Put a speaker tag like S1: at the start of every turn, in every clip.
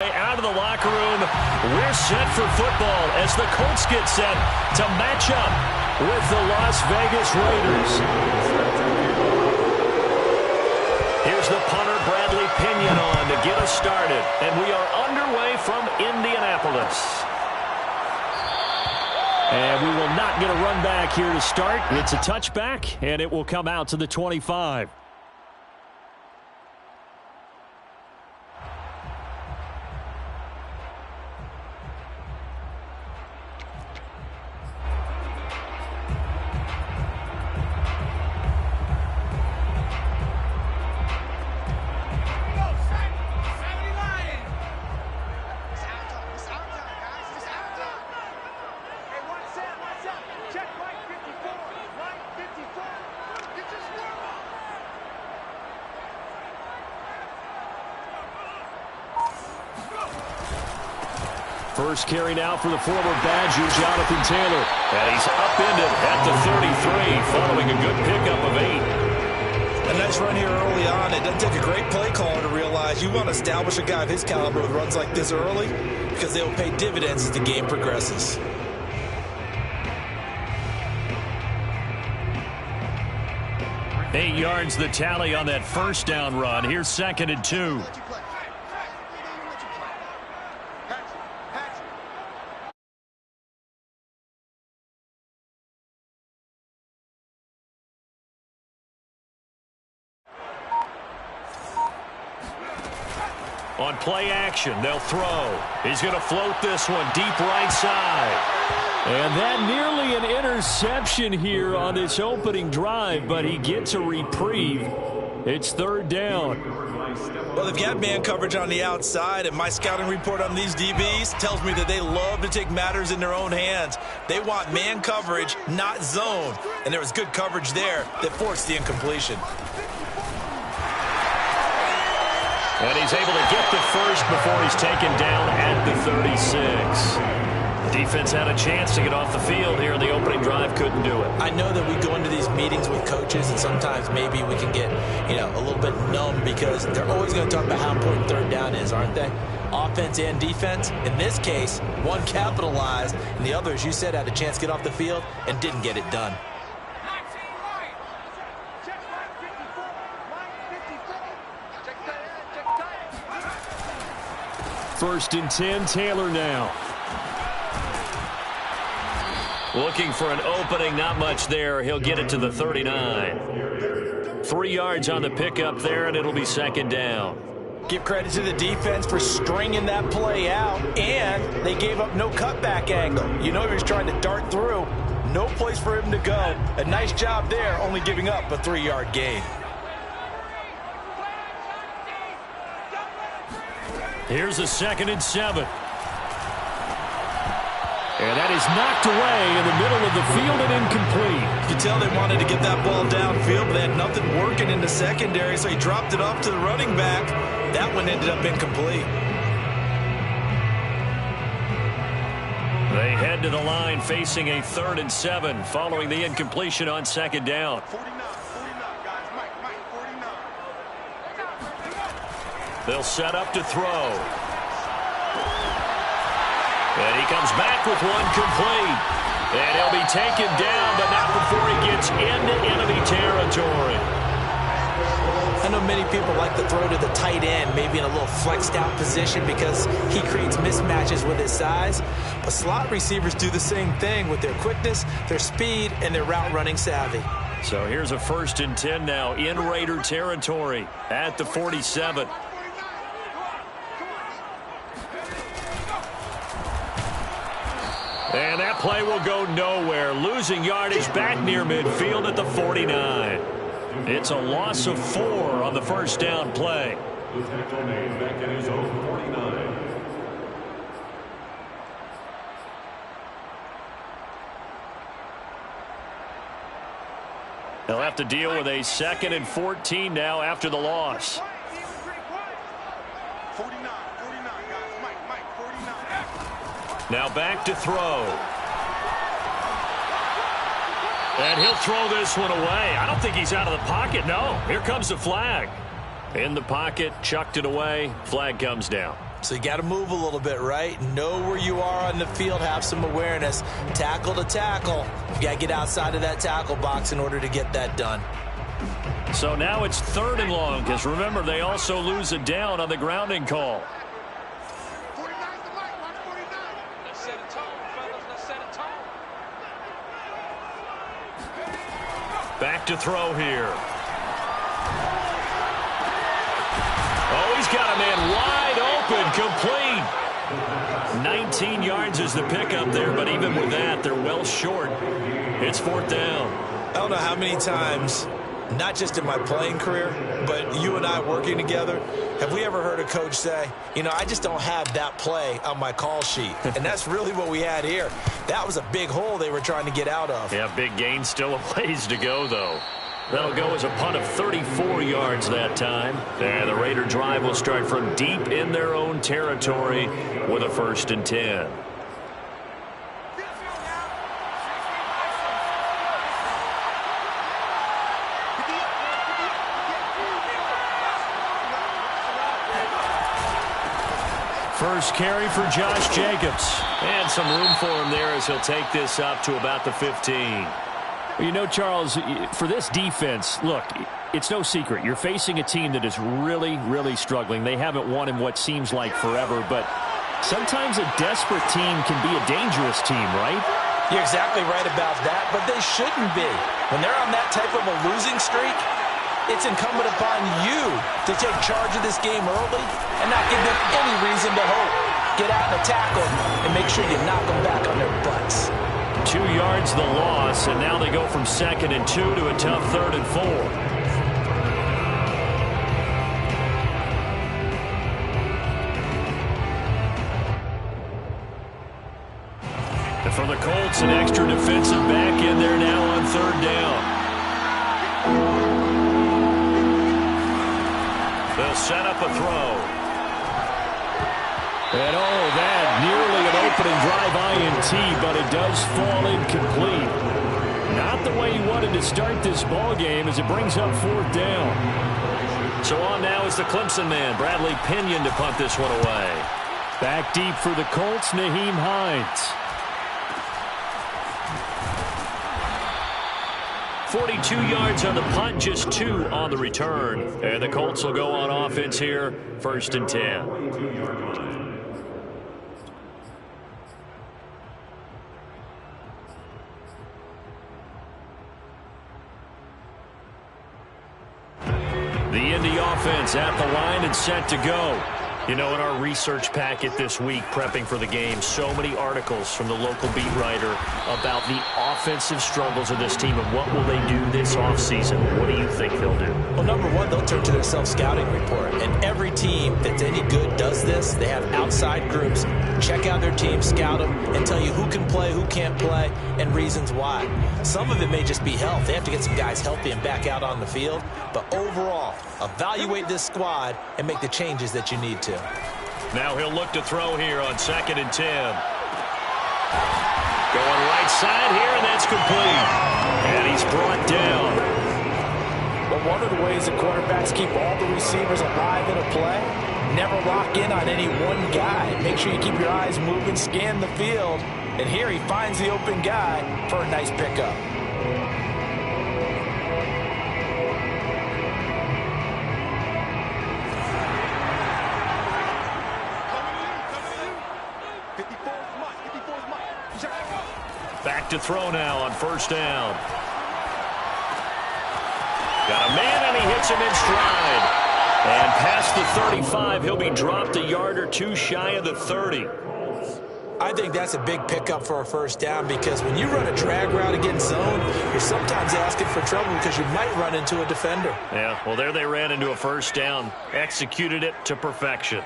S1: Out of the locker room, we're set for football as the Colts get set to match up with the Las Vegas Raiders. Here's the punter, Bradley Pinion, on to get us started. And we are underway from Indianapolis. And we will not get a run back here to start. It's a touchback, and it will come out to the 25. First carry now for the former Badger, Jonathan Taylor. And he's upended at the 33 following a good pickup of 8.
S2: A nice run here early on. It doesn't take a great play caller to realize you want to establish a guy of his caliber with runs like this early because they will pay dividends as the game progresses.
S1: Eight yards the tally on that first down run. Here's 2nd and 2. On play action, they'll throw. He's going to float this one deep right side. And that nearly an interception here on this opening drive, but he gets a reprieve. It's 3rd down.
S2: Well, they've got man coverage on the outside, and my scouting report on these DBs tells me that they love to take matters in their own hands. They want man coverage, not zone. And there was good coverage there that forced the incompletion.
S1: And he's able to get the first before he's taken down at the 36. The defense had a chance to get off the field here in the opening drive, couldn't do it.
S2: I know that we go into these meetings with coaches, and sometimes maybe we can get, a little bit numb because they're always going to talk about how important 3rd down is, aren't they? Offense and defense. In this case, one capitalized, and the other, as you said, had a chance to get off the field and didn't get it done.
S1: First and 10, Taylor now. Looking for an opening, not much there. He'll get it to the 39. 3 yards on the pickup there, and it'll be 2nd down.
S2: Give credit to the defense for stringing that play out, and they gave up no cutback angle. He was trying to dart through. No place for him to go. A nice job there, only giving up a 3-yard gain.
S1: Here's a 2nd and 7. And that is knocked away in the middle of the field and incomplete.
S2: You can tell they wanted to get that ball downfield, but they had nothing working in the secondary, so he dropped it off to the running back. That one ended up incomplete.
S1: They head to the line facing a 3rd and 7 following the incompletion on 2nd down. They'll set up to throw. And he comes back with one complete. And he'll be taken down, but not before he gets into enemy territory.
S2: I know many people like to throw to the tight end, maybe in a little flexed out position because he creates mismatches with his size. But slot receivers do the same thing with their quickness, their speed, and their route running savvy.
S1: So here's a 1st and 10 now in Raider territory at the 47. And that play will go nowhere. Losing yardage back near midfield at the 49. It's a loss of 4 on the first down play. They'll have to deal with a 2nd and 14 now after the loss. Now back to throw. And he'll throw this one away. I don't think he's out of the pocket. No, here comes the flag. In the pocket, chucked it away. Flag comes down.
S2: So you got to move a little bit, right? Know where you are on the field, have some awareness. Tackle to tackle. You got to get outside of that tackle box in order to get that done.
S1: So now it's 3rd and long, because remember, they also lose a down on the grounding call. Back to throw here. Oh, he's got a man wide open, complete. 19 yards is the pickup there, but even with that, they're well short. It's 4th down.
S2: I don't know how many times, not just in my playing career, but you and I working together, have we ever heard a coach say, you know, I just don't have that play on my call sheet. And that's really what we had here. That was a big hole they were trying to get out of.
S1: Yeah, big gain, still a ways to go, though. That'll go as a punt of 34 yards that time. And the Raider drive will start from deep in their own territory with a 1st and 10. First carry for Josh Jacobs. And some room for him there as he'll take this up to about the 15. You know, Charles, for this defense, look, it's no secret. You're facing a team that is really, really struggling. They haven't won in what seems like forever, but sometimes a desperate team can be a dangerous team, right?
S2: You're exactly right about that, but they shouldn't be. When they're on that type of a losing streak, it's incumbent upon you to take charge of this game early and not give them any reason to hope. Get out and tackle and make sure you knock them back on their butts.
S1: 2 yards the loss, and now they go from 2nd and 2 to a tough 3rd and 4. And for the Colts, an extra defensive back in there now on 3rd down. They'll set up a throw. And oh, that nearly an opening drive INT, but it does fall incomplete. Not the way he wanted to start this ball game as it brings up 4th down. So on now is the Clemson man, Bradley Pinion, to punt this one away. Back deep for the Colts, Nyheim Hines. 42 yards on the punt, just 2 on the return. And the Colts will go on offense here, 1st and 10. The Indy offense at the line and set to go. You know, in our research packet this week, prepping for the game, so many articles from the local beat writer about the offensive struggles of this team and what will they do this offseason. What do you think they'll do?
S2: Well, number one, they'll turn to their self-scouting report. And every team that's any good does this. They have outside groups. Check out their team, scout them, and tell you who can play, who can't play, and reasons why. Some of it may just be health. They have to get some guys healthy and back out on the field. But overall, evaluate this squad and make the changes that you need to.
S1: Now he'll look to throw here on 2nd and 10. Going right side here, and that's complete. And he's brought down.
S2: Well, one of the ways the quarterbacks keep all the receivers alive in a play, never lock in on any one guy. Make sure you keep your eyes moving, scan the field. And here he finds the open guy for a nice pickup.
S1: Back to throw now on 1st down. Got a man, and he hits him in stride. And past the 35, he'll be dropped a yard or 2 shy of the 30.
S2: I think that's a big pickup for a 1st down, because when you run a drag route against zone, you're sometimes asking for trouble because you might run into a defender.
S1: Yeah, well, there they ran into a 1st down. Executed it to perfection.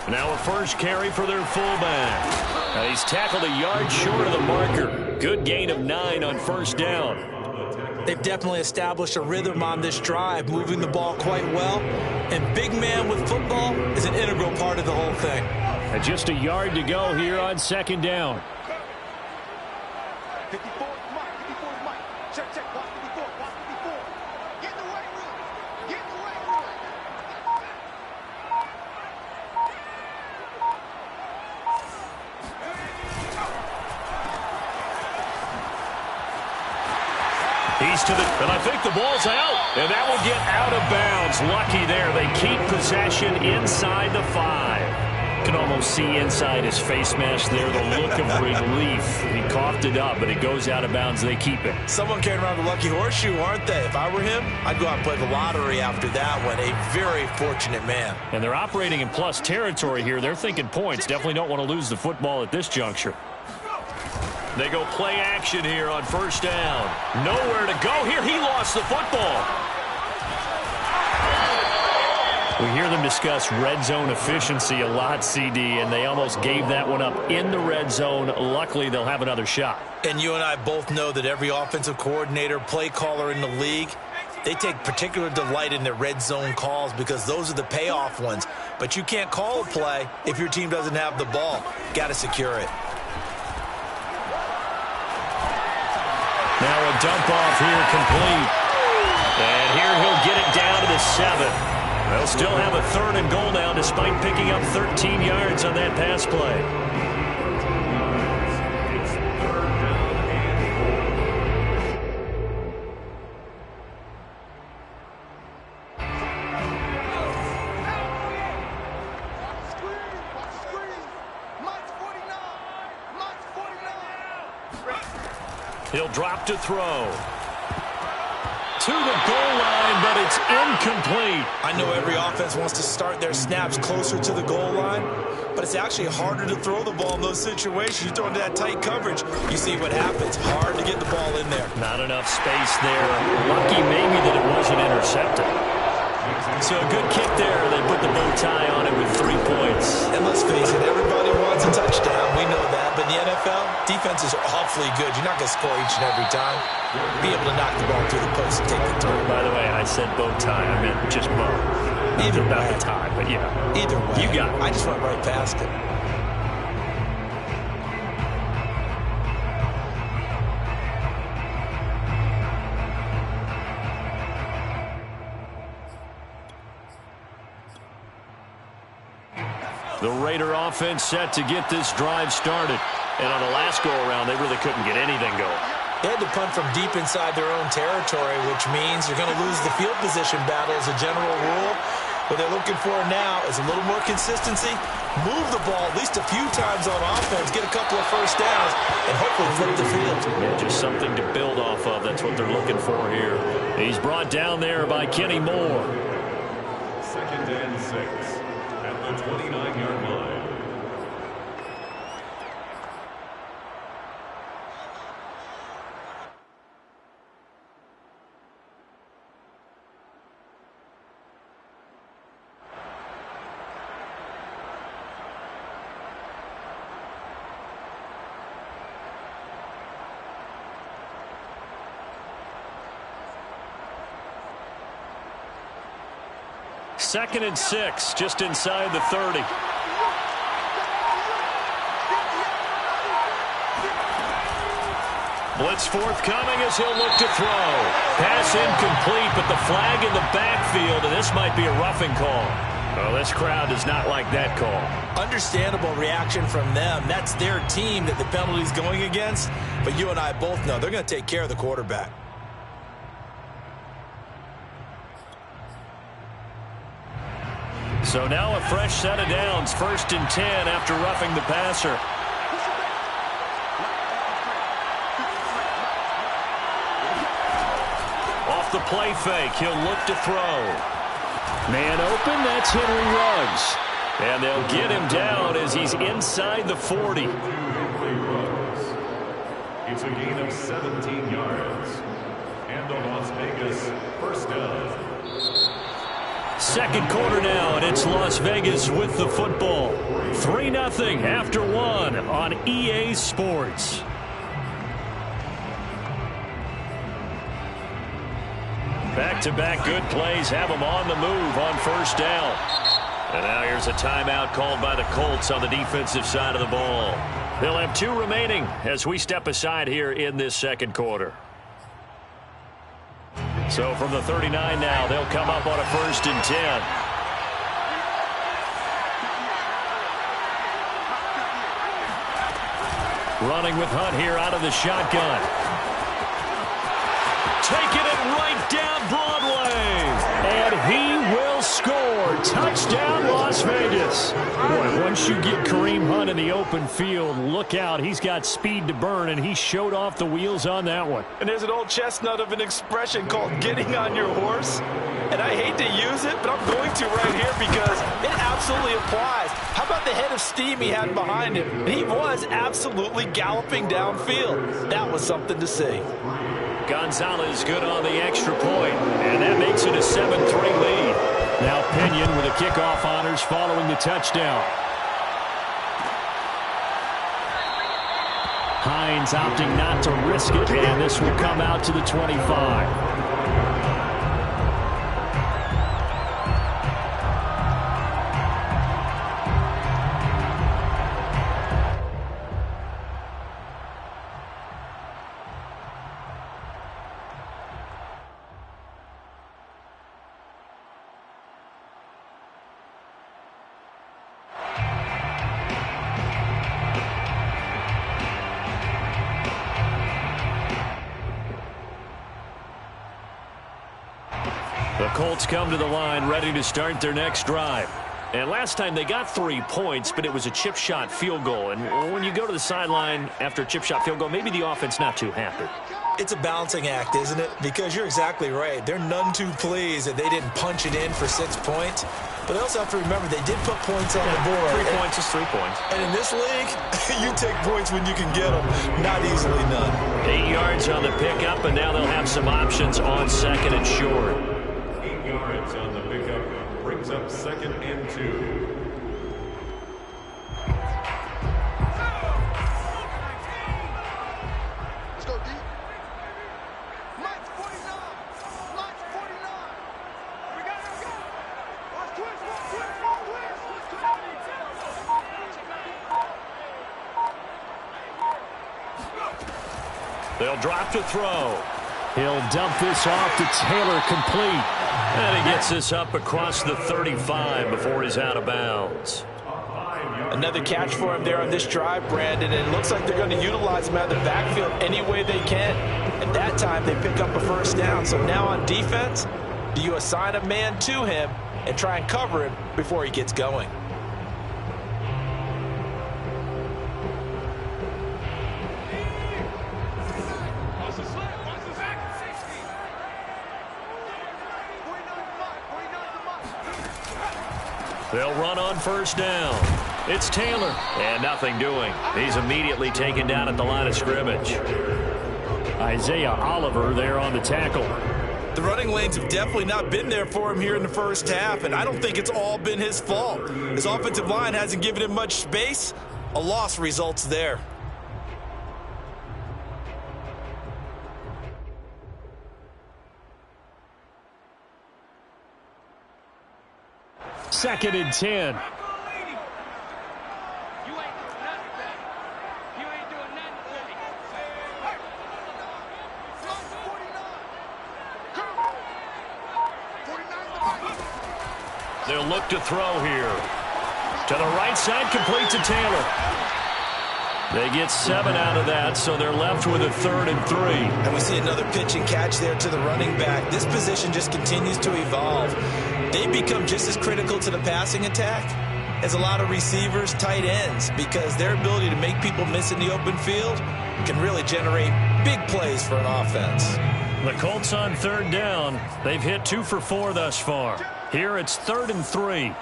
S1: Now a first carry for their fullback. Now he's tackled a yard short of the marker. Good gain of 9 on 1st down.
S2: They've definitely established a rhythm on this drive, moving the ball quite well. And big man with football is an integral part of the whole thing.
S1: And just a yard to go here on 2nd down. He's to the, and I think the ball's out. And that will get out of bounds. Lucky there. They keep possession inside the 5. You can almost see inside his face mask there the look of relief. He coughed it up, but it goes out of bounds. They keep it.
S2: Someone carrying around the lucky horseshoe, aren't they? If I were him, I'd go out and play the lottery after that one. A very fortunate man.
S1: And they're operating in plus territory here. They're thinking points. Definitely don't want to lose the football at this juncture. They go play action here on first down. Nowhere to go here. He lost the football. We hear them discuss red zone efficiency a lot, CD, and they almost gave that one up in the red zone. Luckily, they'll have another shot.
S2: And you and I both know that every offensive coordinator, play caller in the league, they take particular delight in their red zone calls because those are the payoff ones. But you can't call a play if your team doesn't have the ball. Got to secure it.
S1: Now a dump off here complete. And here he'll get it down to the 7. They'll still have a 3rd and goal now despite picking up 13 yards on that pass play. He'll drop to throw. To the goal line, but it's incomplete.
S2: I know every offense wants to start their snaps closer to the goal line, but it's actually harder to throw the ball in those situations. You throw into that tight coverage, you see what happens. Hard to get the ball in there.
S1: Not enough space there. Lucky maybe that it wasn't intercepted. So a good kick there. They put the bow tie on it with 3 points.
S2: And let's face it, everybody wants a touchdown. We know that. But in the NFL, defenses are awfully good. You're not going to score each and every time. Be able to knock the ball through the post and take the turn.
S1: By the way, I said bow tie. I meant just bow.
S2: Either
S1: about
S2: way.
S1: the tie, but yeah.
S2: Either way.
S1: You got it.
S2: I just went right past it.
S1: The Raider offense set to get this drive started. And on the last go-around, they really couldn't get anything going.
S2: They had to punt from deep inside their own territory, which means you're going to lose the field position battle as a general rule. What they're looking for now is a little more consistency, move the ball at least a few times on offense, get a couple of first downs, and hopefully flip the field.
S1: Yeah, just something to build off of. That's what they're looking for here. He's brought down there by Kenny Moore.
S3: 2nd and 6 at the 29-yard line.
S1: Second and 6, just inside the 30. Blitz forthcoming as he'll look to throw. Pass incomplete, but the flag in the backfield, and this might be a roughing call. Well, this crowd does not like that call.
S2: Understandable reaction from them. That's their team that the penalty's going against. But you and I both know they're going to take care of the quarterback.
S1: So now a fresh set of downs, 1st and 10 after roughing the passer. Off the play fake, he'll look to throw. Man open, that's Henry Ruggs. And they'll get him down as he's inside the 40.
S3: It's a gain of 17 yards. And the Las Vegas first down.
S1: Second quarter now, and it's Las Vegas with the football. 3-0 after 1 on EA Sports. Back-to-back good plays have them on the move on first down. And now here's a timeout called by the Colts on the defensive side of the ball. They'll have 2 remaining as we step aside here in this second quarter. So from the 39 now, they'll come up on a 1st and 10. Running with Hunt here out of the shotgun. taking it right down Broadway. And he will score. Touchdown, Las Vegas. Boy, once you get Kareem Hunt in the open field, look out. He's got speed to burn, and he showed off the wheels on that one.
S2: And there's an old chestnut of an expression called getting on your horse. And I hate to use it, but I'm going to right here because it absolutely applies. How about the head of steam he had behind him? And he was absolutely galloping downfield. That was something to see.
S1: Gonzalez good on the extra point, and that makes it a 7-3 lead. Now Pinion with the kickoff honors following the touchdown. Hines opting not to risk it, and this will come out to the 25. The Colts come to the line ready to start their next drive. And last time they got 3 points, but it was a chip shot field goal. And when you go to the sideline after a chip shot field goal, maybe the offense not too happy.
S2: It's a balancing act, isn't it? Because you're exactly right. They're none too pleased that they didn't punch it in for 6 points. But they also have to remember they did put points on the board.
S1: 3 points is 3 points.
S2: And in this league, you take points when you can get them. Not easily none.
S1: 8 yards on the pickup, and now they'll have some options on second and short.
S3: 8 yards on the pickup brings up 2nd and 2.
S1: They'll drop to throw. He'll dump this off to Taylor, complete. And he gets this up across the 35 before he's out of bounds.
S2: Another catch for him there on this drive, Brandon, and it looks like they're going to utilize him out of the backfield any way they can. At that time, they pick up a first down. So now on defense, do you assign a man to him and try and cover him before he gets going?
S1: They'll run on first down. It's Taylor, and nothing doing. He's immediately taken down at the line of scrimmage. Isaiah Oliver there on the tackle.
S2: The running lanes have definitely not been there for him here in the first half, and I don't think it's all been his fault. His offensive line hasn't given him much space. A loss results there.
S1: Second and 10. They'll look to throw here. To the right side, complete to Taylor. They get 7 out of that, so they're left with a 3rd and 3.
S2: And we see another pitch and catch there to the running back. This position just continues to evolve. They become just as critical to the passing attack as a lot of receivers, tight ends, because their ability to make people miss in the open field can really generate big plays for an offense.
S1: The Colts on 3rd down. They've hit 2 for 4 thus far. Here it's 3rd and 3.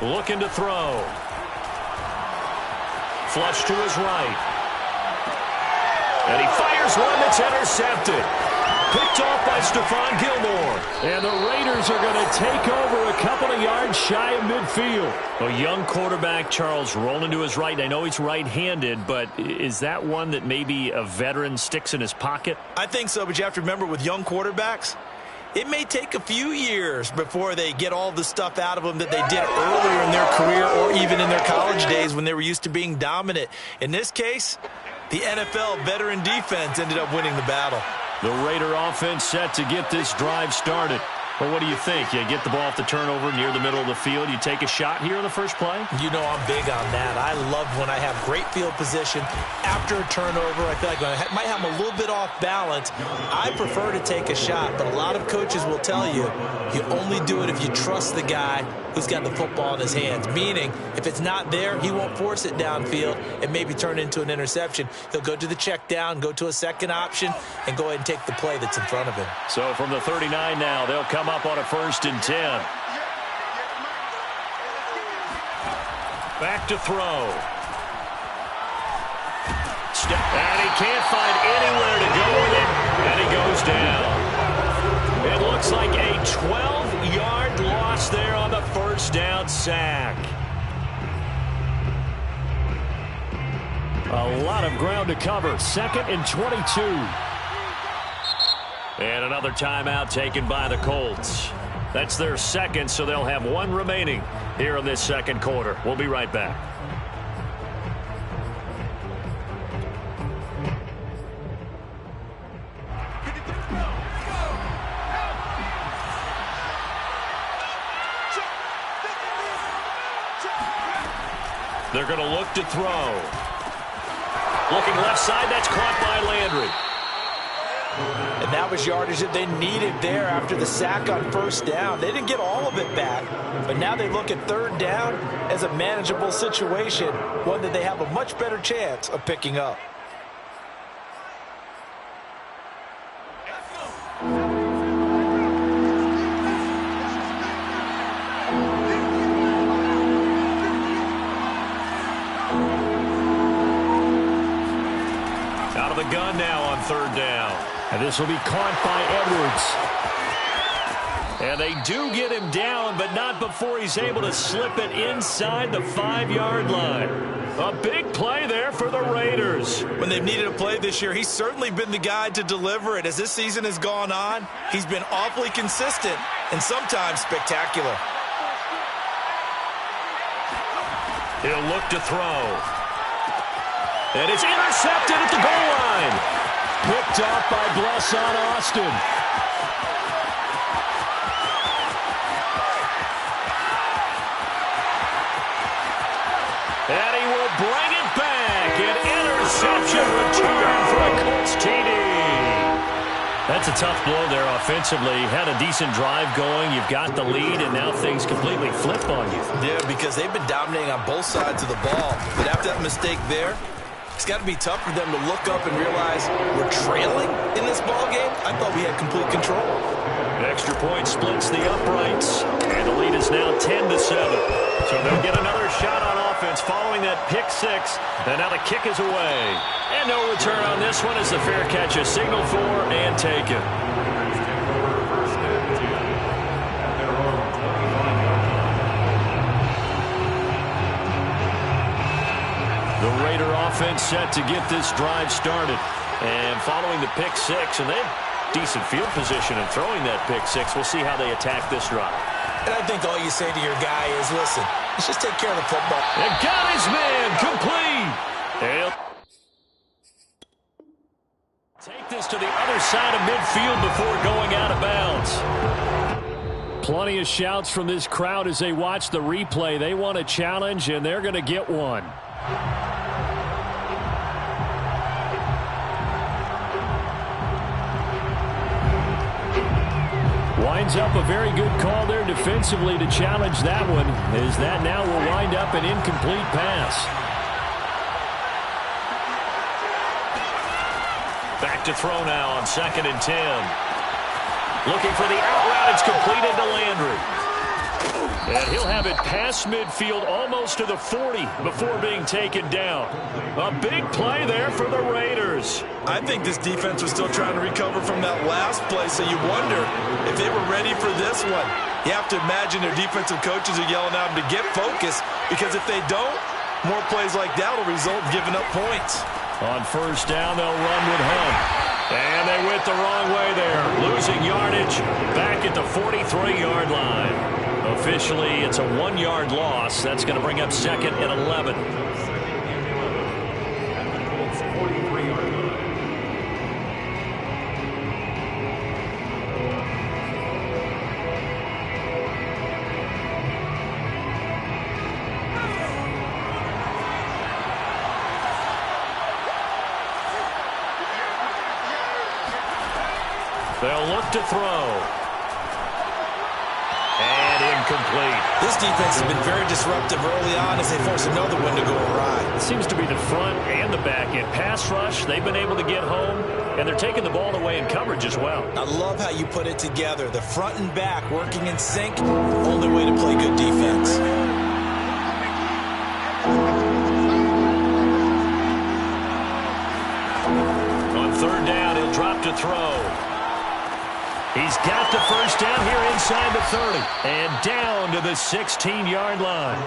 S1: Looking to throw. Flush to his right. And he fires one that's intercepted. Picked off by Stephon Gilmore. And the Raiders are going to take over a couple of yards shy of midfield. A young quarterback, Charles, rolling to his right. I know he's right-handed, but is that one that maybe a veteran sticks in his pocket?
S2: I think so, but you have to remember with young quarterbacks, it may take a few years before they get all the stuff out of them that they did earlier in their career or even in their college days when they were used to being dominant. In this case, the NFL veteran defense ended up winning the battle.
S1: The Raider offense set to get this drive started. Well, what do you think? You get the ball off the turnover near the middle of the field. You take a shot here in the first play?
S2: You know I'm big on that. I love when I have great field position after a turnover. I feel like I might have them a little bit off balance. I prefer to take a shot, but a lot of coaches will tell you, you only do it if you trust the guy who's got the football in his hands. Meaning, if it's not there, he won't force it downfield and maybe turn it into an interception. He'll go to the check down, go to a second option, and go ahead and take the play that's in front of him.
S1: So from the 39 now, they'll come up on a 1st and 10. Back to throw. And he can't find anywhere to go with it, and he goes down. It looks like a 12-yard loss there on the 1st down sack. A lot of ground to cover. 2nd and 22. And another timeout taken by the Colts. That's their second, so they'll have one remaining here in this second quarter. We'll be right back. They're going to look to throw. Looking left side, that's caught by Landry.
S2: And that was yardage that they needed there after the sack on 1st down. They didn't get all of it back, but now they look at 3rd down as a manageable situation, one that they have a much better chance of picking up.
S1: Out of the gun now on 3rd down. And this will be caught by Edwards. And they do get him down, but not before he's able to slip it inside the 5-yard line. A big play there for the Raiders.
S2: When they've needed a play this year, he's certainly been the guy to deliver it. As this season has gone on, he's been awfully consistent and sometimes spectacular.
S1: He'll look to throw. And it's intercepted at the goal line. Picked off by Blesson Austin. And he will bring it back. An interception return for a Colts TD. That's a tough blow there offensively. Had a decent drive going. You've got the lead, and now things completely flip on you.
S2: Yeah, because they've been dominating on both sides of the ball. But after that mistake there, it's got to be tough for them to look up and realize we're trailing in this ball game. I thought we had complete control.
S1: Extra point splits the uprights, and the lead is now 10-7. So they'll get another shot on offense following that pick six, and now the kick is away. And no return on this one as the fair catch is signaled for and taken. The Raider offense set to get this drive started. And following the pick six, and they have decent field position in throwing that pick six. We'll see how they attack this drive.
S2: And I think all you say to your guy is, listen, let's just take care of the football.
S1: And got his man complete. And take this to the other side of midfield before going out of bounds. Plenty of shouts from this crowd as they watch the replay. They want a challenge, and they're going to get one. Winds up a very good call there defensively to challenge that one, as that now will wind up an incomplete pass. Back to throw now on 2nd and 10. Looking for the out route. It's completed to Landry. And he'll have it past midfield almost to the 40 before being taken down. A big play there for the Raiders.
S2: I think this defense was still trying to recover from that last play, so you wonder if they were ready for this one. You have to imagine their defensive coaches are yelling at them to get focused, because if they don't, more plays like that will result in giving up points.
S1: On 1st down, they'll run with Hunt. And they went the wrong way there, losing yardage back at the 43-yard line. Officially, it's a 1-yard loss. That's going to bring up 2nd and 11. They'll look to throw. And incomplete.
S2: This defense has been very disruptive early on as they force another one to go awry.
S1: It seems to be the front and the back end. Pass rush, they've been able to get home, and they're taking the ball away in coverage as well.
S2: I love how you put it together. The front and back working in sync, only way to play good defense.
S1: On third down, he'll drop to throw. He's got the first down here inside the 30 and down to the 16-yard line.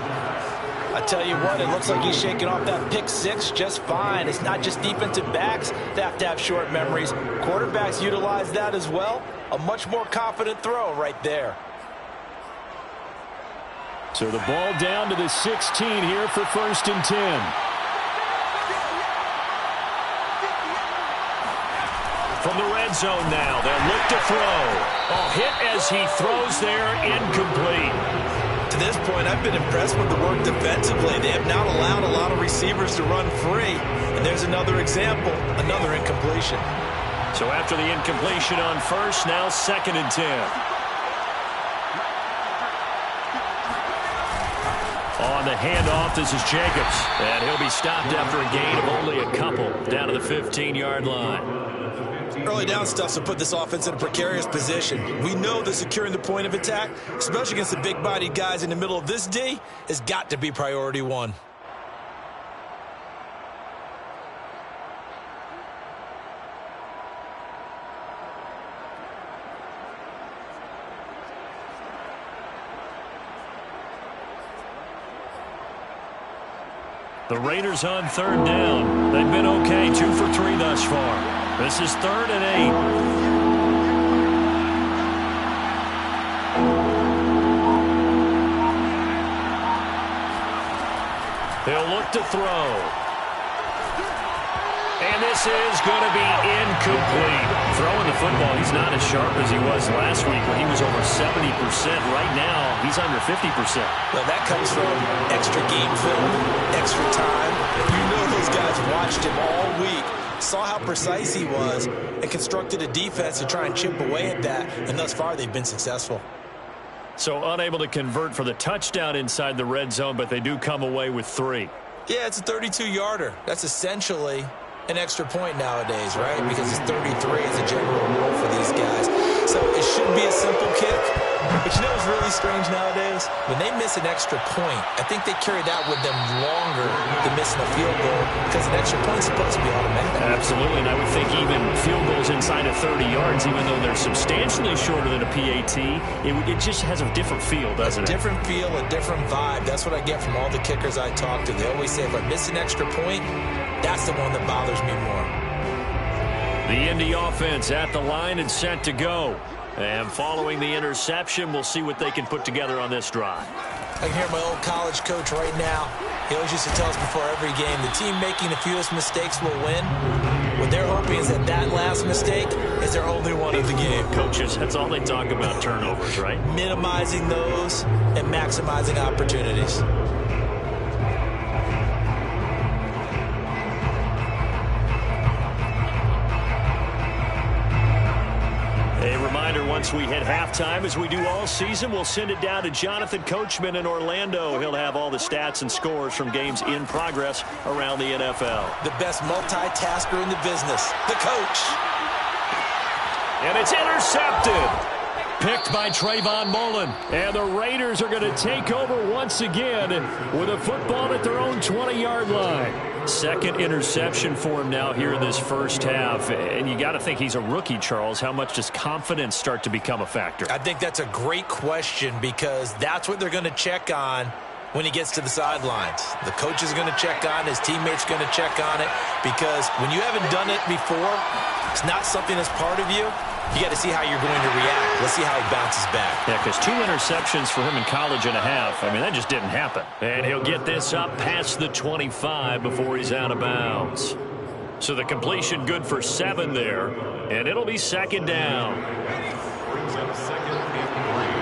S2: I tell you what, it looks like he's shaking off that pick six just fine. It's not just defensive backs that have to have short memories. Quarterbacks utilize that as well. A much more confident throw right there.
S1: So the ball down to the 16 here for 1st and 10. From the red zone now, they'll look to throw. Oh, hit as he throws there, incomplete.
S2: To this point, I've been impressed with the work defensively. They have not allowed a lot of receivers to run free. And there's another example, another incompletion.
S1: So after the incompletion on first, now 2nd and 10. On the handoff, this is Jacobs. And he'll be stopped after a gain of only a couple down to the 15-yard line.
S2: Early down stuff to put this offense in a precarious position. We know that securing the point of attack, especially against the big-bodied guys in the middle of this D, has got to be priority one.
S1: The Raiders on 3rd down. They've been okay, 2 for 3 thus far. This is 3rd and 8. He'll look to throw. And this is going to be incomplete. Throwing the football, he's not as sharp as he was last week when he was over 70%. Right now, he's under 50%.
S2: Well, that comes from extra game film, extra time. You know those guys watched him all week, saw how precise he was, and constructed a defense to try and chip away at that, and thus far they've been successful.
S1: So unable to convert for the touchdown inside the red zone, but they do come away with 3.
S2: Yeah, it's a 32-yarder. That's essentially an extra point nowadays, right? Because it's 33 as a general rule for these guys. So it should be a simple kick. But you know what's really strange nowadays? When they miss an extra point, I think they carry that with them longer than missing a field goal because an extra point is supposed to be automatic.
S1: Absolutely, and I would think even field goals inside of 30 yards, even though they're substantially shorter than a PAT, it just has a different feel, doesn't it?
S2: A different feel, a different vibe. That's what I get from all the kickers I talk to. They always say, if I miss an extra point, that's the one that bothers me more.
S1: The Indy offense at the line and set to go. And following the interception, we'll see what they can put together on this drive.
S2: I can hear my old college coach right now. He always used to tell us before every game, the team making the fewest mistakes will win. What they're hoping is that that last mistake is their only one of the game.
S1: Coaches, that's all they talk about, turnovers, right?
S2: Minimizing those and maximizing opportunities.
S1: A reminder, once we hit halftime, as we do all season, we'll send it down to Jonathan Coachman in Orlando. He'll have all the stats and scores from games in progress around the NFL.
S2: The best multitasker in the business, the coach.
S1: And it's intercepted. Picked by Trayvon Mullen. And the Raiders are going to take over once again with a football at their own 20-yard line. 2nd interception for him now here in this first half. And you got to think he's a rookie, Charles. How much does confidence start to become a factor?
S2: I think that's a great question because that's what they're going to check on when he gets to the sidelines. The coach is going to check on, his teammates going to check on it, because when you haven't done it before, it's not something that's part of you. You got to see how you're going to react. Let's see how he bounces back.
S1: Yeah, because 2 interceptions for him in college and a half. I mean, that just didn't happen. And he'll get this up past the 25 before he's out of bounds. So the completion good for 7 there. And it'll be 2nd down.
S3: Brings up 2nd and 3.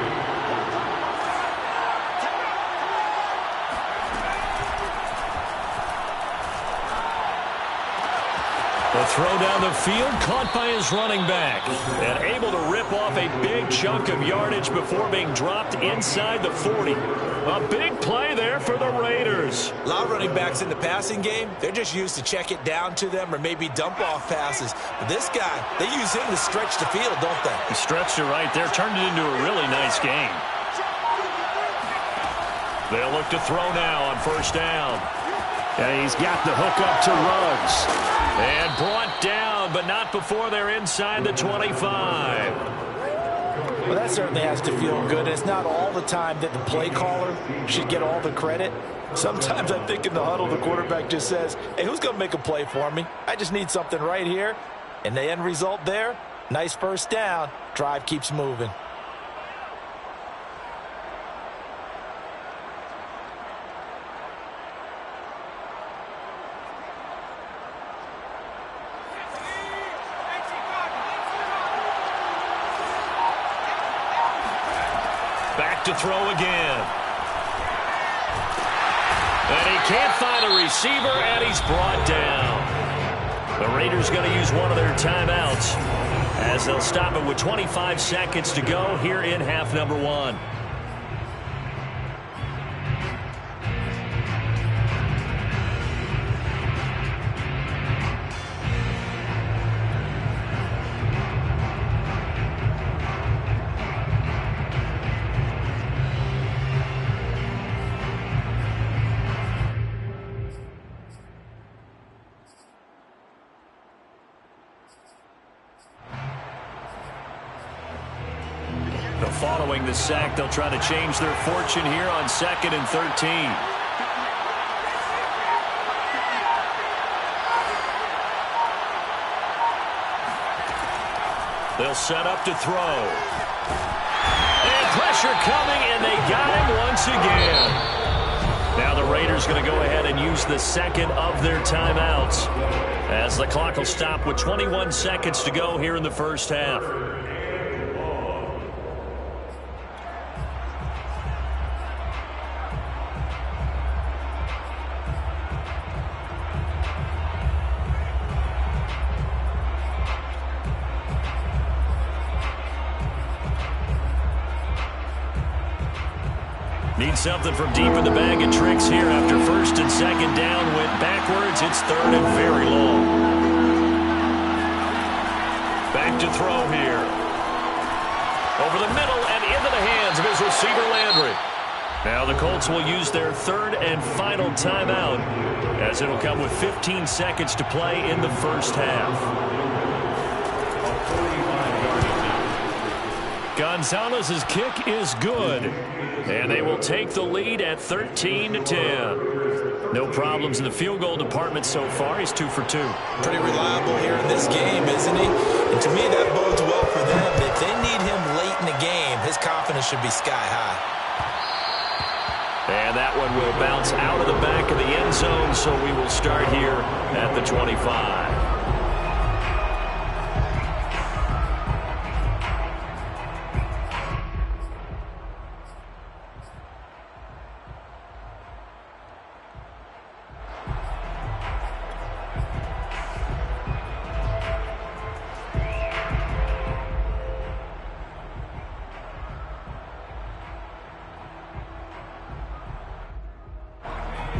S1: The throw down the field, caught by his running back. And able to rip off a big chunk of yardage before being dropped inside the 40. A big play there for the Raiders.
S2: A lot of running backs in the passing game, they're just used to check it down to them or maybe dump off passes. But this guy, they use him to stretch the field, don't they?
S1: He stretched it right there, turned it into a really nice game. They'll look to throw now on first down. And he's got the hook up to Ruggs. And brought down, but not before they're inside the 25.
S2: Well, that certainly has to feel good. It's not all the time that the play caller should get all the credit. Sometimes I think in the huddle, the quarterback just says, hey, who's going to make a play for me? I just need something right here. And the end result there, nice first down. Drive keeps moving.
S1: Back to throw again. And he can't find a receiver, and he's brought down. The Raiders going to use one of their timeouts as they'll stop it with 25 seconds to go here in half number one. Following the sack, they'll try to change their fortune here on 2nd and 13. They'll set up to throw. And pressure coming, and they got him once again. Now the Raiders going to go ahead and use the second of their timeouts as the clock will stop with 21 seconds to go here in the first half. Need something from deep in the bag of tricks here after first and second down went backwards. It's third and very long. Back to throw here. Over the middle and into the hands of his receiver Landry. Now the Colts will use their third and final timeout as it'll come with 15 seconds to play in the first half. Gonzalez's kick is good, and they will take the lead at 13-10. No problems in the field goal department so far. He's 2 for 2.
S2: Pretty reliable here in this game, isn't he? And to me, that bodes well for them. If they need him late in the game, his confidence should be sky high.
S1: And that one will bounce out of the back of the end zone, so we will start here at the 25.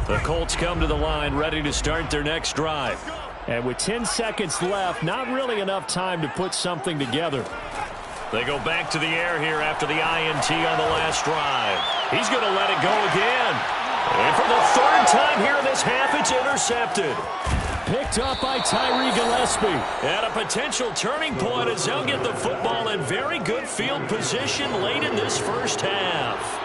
S1: The Colts come to the line ready to start their next drive. And with 10 seconds left, not really enough time to put something together. They go back to the air here after the INT on the last drive. He's going to let it go again. And for the third time here in this half, it's intercepted. Picked up by Tyree Gillespie. And a potential turning point as they'll get the football in very good field position late in this first half.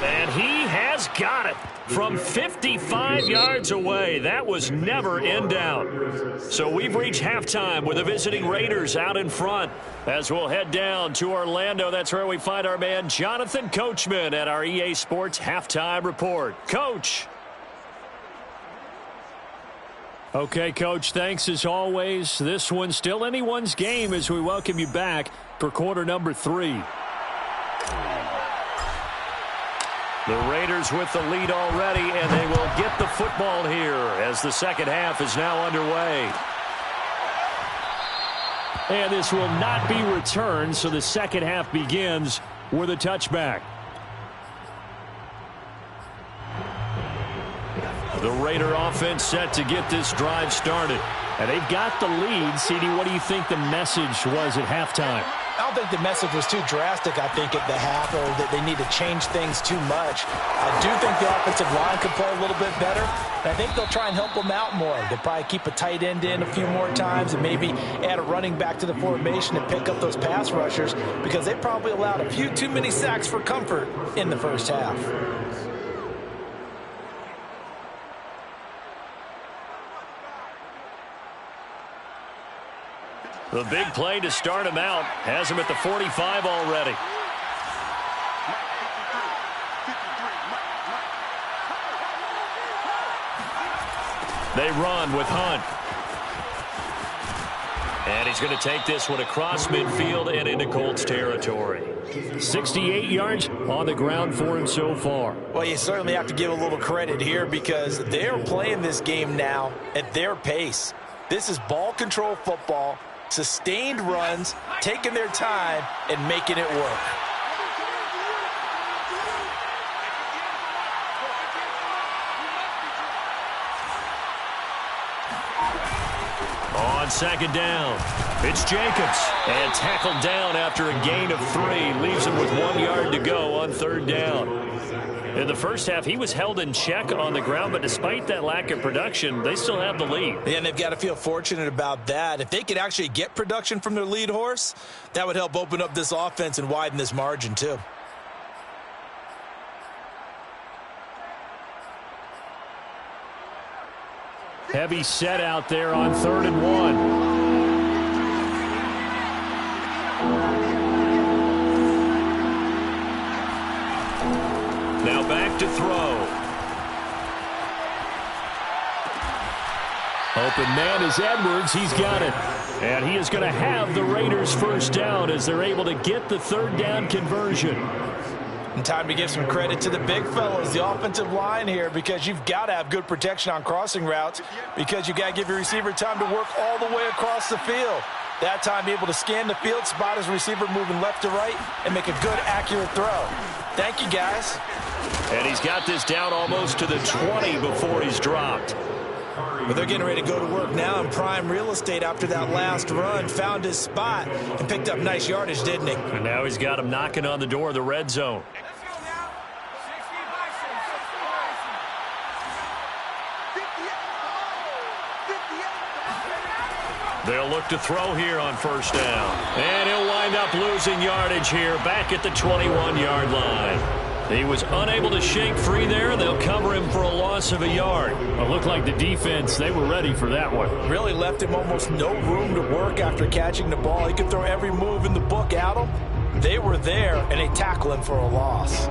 S1: And he has got it from 55 yards away. That was never in doubt. So we've reached halftime with the visiting Raiders out in front. As we'll head down to Orlando, that's where we find our man Jonathan Coachman at our EA Sports Halftime Report. Coach. Okay, Coach, thanks as always. This one's still anyone's game as we welcome you back for quarter number 3. The Raiders with the lead already, and they will get the football here as the second half is now underway. And this will not be returned, so the second half begins with a touchback. The Raider offense set to get this drive started. And they've got the lead. CD, what do you think the message was at halftime?
S2: I don't think the message was too drastic, I think, at the half, or that they need to change things too much. I do think the offensive line could play a little bit better. And I think they'll try and help them out more. They'll probably keep a tight end in a few more times and maybe add a running back to the formation and pick up those pass rushers, because they probably allowed a few too many sacks for comfort in the first half.
S1: The big play to start him out has him at the 45 already. They run with Hunt. And he's going to take this one across midfield and into Colts territory. 68 yards on the ground for him so far.
S2: Well, you certainly have to give a little credit here, because they're playing this game now at their pace. This is ball control football. Sustained runs, taking their time, and making it work.
S1: On second down, it's Jacobs. And tackled down after a gain of 3. Leaves him with 1 yard to go on third down. In the first half, he was held in check on the ground, but despite that lack of production, they still have the lead.
S2: And they've got to feel fortunate about that. If they could actually get production from their lead horse, that would help open up this offense and widen this margin too.
S1: Heavy set out there on 3rd and 1. Now back to throw. Open man is Edwards. He's got it. And he is going to have the Raiders first down as they're able to get the third down conversion.
S2: And time to give some credit to the big fellas, the offensive line here, because you've got to have good protection on crossing routes, because you've got to give your receiver time to work all the way across the field. That time, be able to scan the field, spot his receiver moving left to right, and make a good, accurate throw. Thank you, guys.
S1: And he's got this down almost to the 20 before he's dropped.
S2: But they're getting ready to go to work now in prime real estate after that last run. Found his spot and picked up nice yardage, didn't he?
S1: And now he's got him knocking on the door of the red zone. They'll look to throw here on first down. And he'll wind up losing yardage here back at the 21-yard line. He was unable to shake free there. They'll cover him for a loss of a yard. It looked like the defense, they were ready for that one.
S2: Really left him almost no room to work after catching the ball. He could throw every move in the book at him. They were there, and they tackle him for a loss.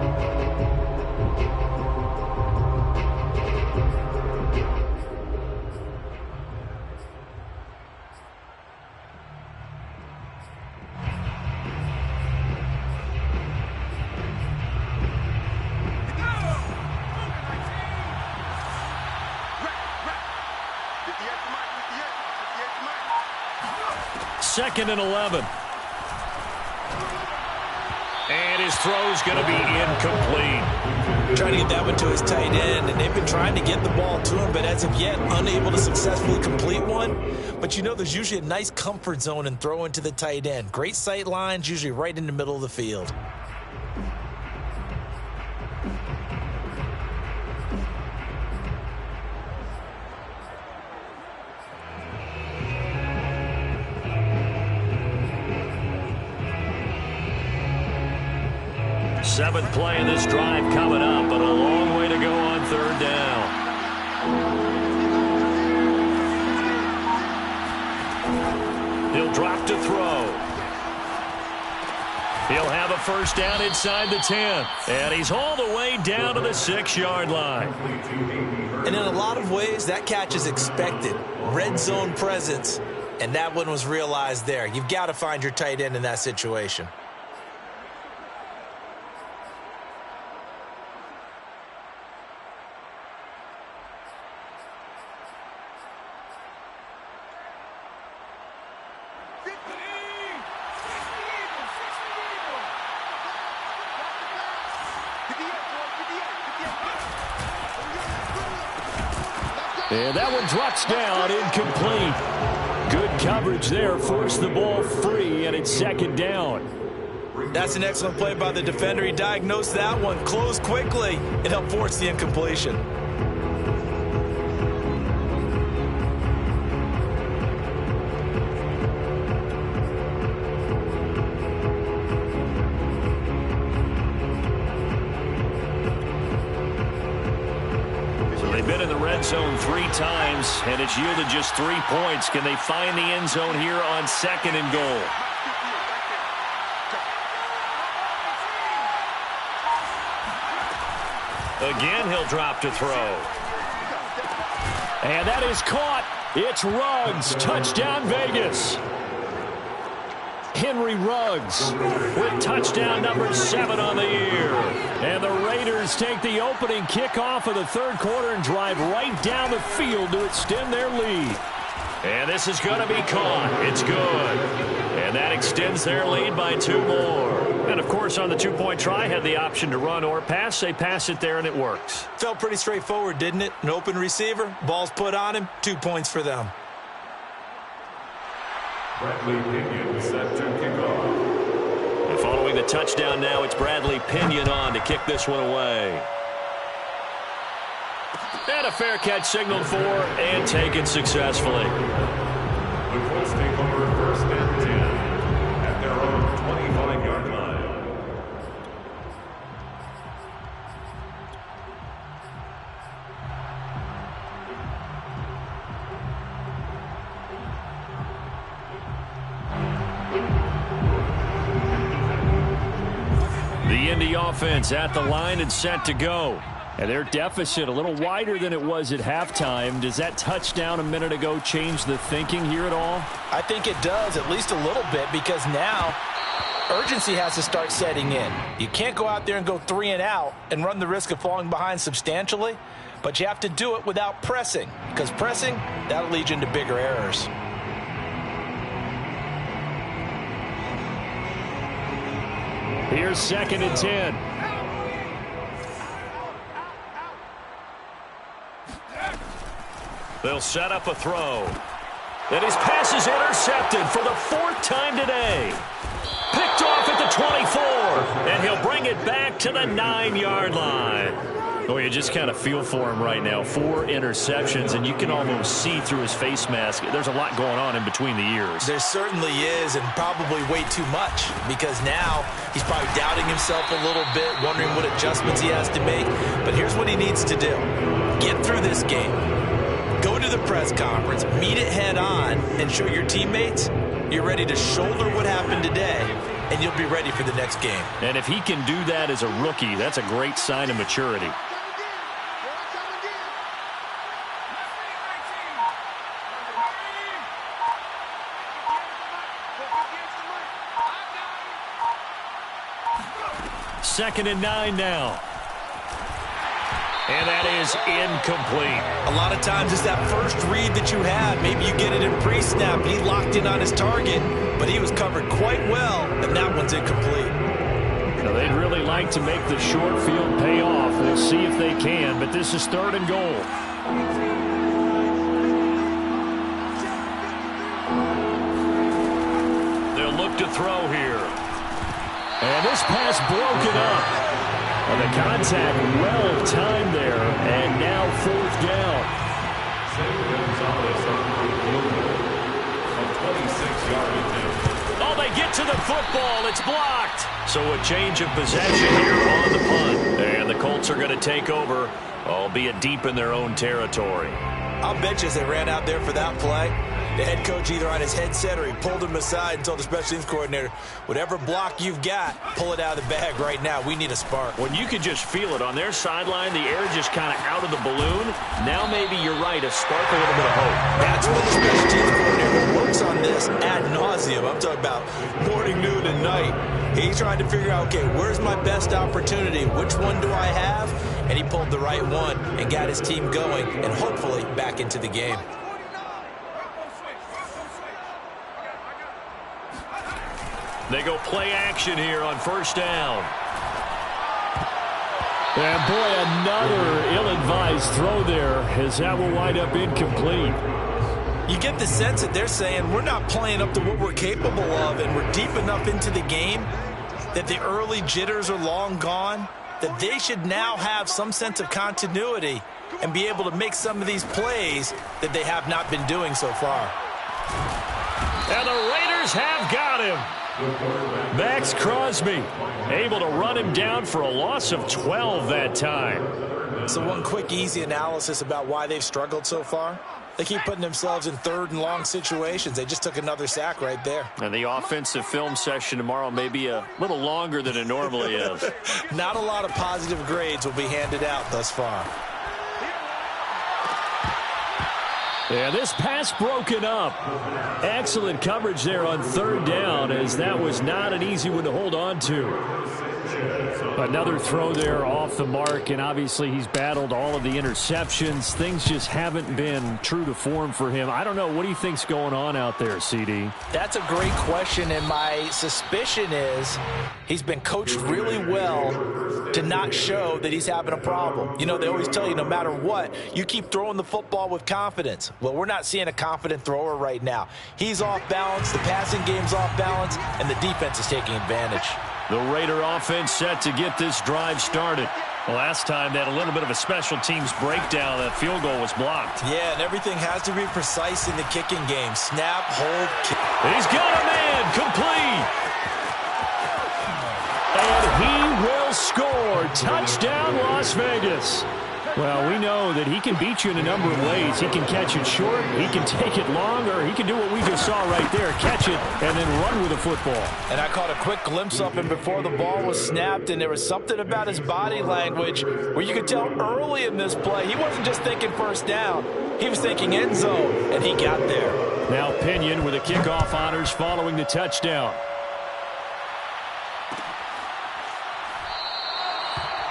S1: Second and 11. And his throw's going to be incomplete.
S2: Trying to get that one to his tight end, and they've been trying to get the ball to him, but as of yet, unable to successfully complete one. But you know, there's usually a nice comfort zone in throwing to the tight end. Great sight lines, usually right in the middle of the field.
S1: Seventh play in this drive coming up, but a long way to go on third down. He'll drop to throw. He'll have a first down inside the 10. And he's all the way down to the 6-yard line.
S2: And in a lot of ways, that catch is expected. Red zone presence. And that one was realized there. You've got to find your tight end in that situation.
S1: And that one drops down, incomplete. Good coverage there, forced the ball free, and it's second down.
S2: That's an excellent play by the defender. He diagnosed that one, closed quickly, and helped force the incompletion.
S1: They've been in the red zone 3 times, and it's yielded just 3 points. Can they find the end zone here on second and goal? Again, he'll drop to throw. And that is caught. It's Ruggs. Touchdown, Vegas. Henry Ruggs with touchdown number 7 on the year. And the Raiders take the opening kickoff of the third quarter and drive right down the field to extend their lead. And this is going to be caught. It's good. And that extends their lead by 2 more. And, of course, on the 2-point try, had the option to run or pass. They pass it there, and it works.
S2: Felt pretty straightforward, didn't it? An open receiver, ball's put on him, 2 points for them.
S3: Bradley Pinion set to kick off.
S1: And following the touchdown now, it's Bradley Pinion on to kick this one away. And a fair catch signaled for and taken successfully.
S3: The Colts take over first and 10 at their own 25-yard line.
S1: The Indy offense at the line and set to go. And their deficit a little wider than it was at halftime. Does that touchdown a minute ago change the thinking here at all?
S2: I think it does, at least a little bit, because now urgency has to start setting in. You can't go out there and go 3 and out and run the risk of falling behind substantially, but you have to do it without pressing, because pressing, that'll lead you into bigger errors.
S1: Here's second and 10. They'll set up a throw. And his pass is intercepted for the 4th time today. Picked off at the 24. And he'll bring it back to the 9-yard line. Oh, you just kind of feel for him right now. 4 interceptions, and you can almost see through his face mask. There's a lot going on in between the ears.
S2: There certainly is, and probably way too much, because now he's probably doubting himself a little bit, wondering what adjustments he has to make. But here's what he needs to do. Get through this game. Go to the press conference, meet it head on, and show your teammates you're ready to shoulder what happened today, and you'll be ready for the next game.
S1: And if he can do that as a rookie, that's a great sign of maturity. Second and 9 now. And that is incomplete.
S2: A lot of times it's that first read that you had. Maybe you get it in pre-snap, and he locked in on his target, but he was covered quite well, and that one's incomplete.
S1: Now, they'd really like to make the short field pay off. We'll see if they can, but this is 3rd and goal. They'll look to throw here. And this pass broken up. And the contact well timed there, and now 4th down. Oh, they get to the football. It's blocked. So a change of possession here on the punt. And the Colts are going to take over, albeit deep in their own territory.
S2: I'll bet you as they ran out there for that play, the head coach either on his headset or he pulled him aside and told the special teams coordinator, whatever block you've got, pull it out of the bag right now. We need a spark.
S1: When you can just feel it on their sideline, the air just kind of out of the balloon. Now maybe you're right, a spark, a little bit of hope.
S2: That's when the special teams coordinator works on this ad nauseum. I'm talking about morning, noon, and night. He's trying to figure out, okay, where's my best opportunity? Which one do I have? And he pulled the right one and got his team going and hopefully back into the game.
S1: They go play action here on 1st down. And boy, another ill-advised throw there, as that will wind up incomplete.
S2: You get the sense that they're saying we're not playing up to what we're capable of, and we're deep enough into the game that the early jitters are long gone, that they should now have some sense of continuity and be able to make some of these plays that they have not been doing so far.
S1: And the Raiders have got him. Max Crosby able to run him down for a loss of 12 that time.
S2: So one quick, easy analysis about why they've struggled so far. They keep putting themselves in third and long situations. They just took another sack right there.
S1: And the offensive film session tomorrow may be a little longer than it normally is.
S2: Not a lot of positive grades will be handed out thus far.
S1: And this pass broken up. Excellent coverage there on third down, as that was not an easy one to hold on to. Another throw there off the mark, and obviously he's battled all of the interceptions. Things just haven't been true to form for him. I don't know. What do you think's going on out there, CD?
S2: That's a great question, and my suspicion is he's been coached really well to not show that he's having a problem. You know, they always tell you no matter what, you keep throwing the football with confidence. Well, we're not seeing a confident thrower right now. He's off balance, the passing game's off balance, and the defense is taking advantage.
S1: The Raider offense set to get this drive started. Well, last time they had a little bit of a special teams breakdown. That field goal was blocked.
S2: Yeah, and everything has to be precise in the kicking game. Snap, hold, kick.
S1: He's got a man, complete. And he will score. Touchdown, Las Vegas. Well, we know that he can beat you in a number of ways. He can catch it short, he can take it long, or he can do what we just saw right there, catch it and then run with the football.
S2: And I caught a quick glimpse of him before the ball was snapped, and there was something about his body language where you could tell early in this play he wasn't just thinking first down. He was thinking end zone, and he got there.
S1: Now Pinion with the kickoff honors following the touchdown.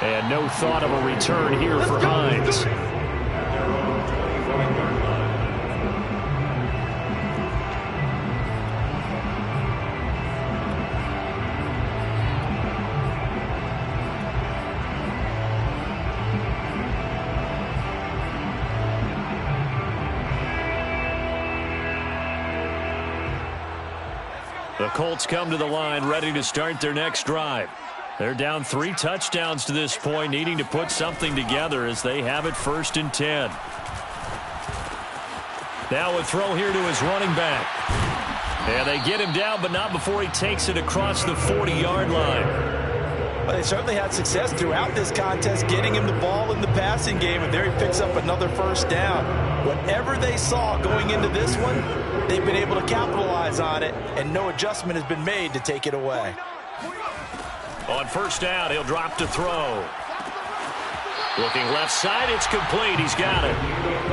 S1: And no thought of a return here for Hines. The Colts come to the line ready to start their next drive. They're down 3 touchdowns to this point, needing to put something together as they have it 1st and 10. Now a throw here to his running back. And they get him down, but not before he takes it across the 40-yard line.
S2: Well, they certainly had success throughout this contest getting him the ball in the passing game, and there he picks up another first down. Whatever they saw going into this one, they've been able to capitalize on it, and no adjustment has been made to take it away.
S1: On first down, he'll drop to throw. Looking left side, it's complete. He's got it.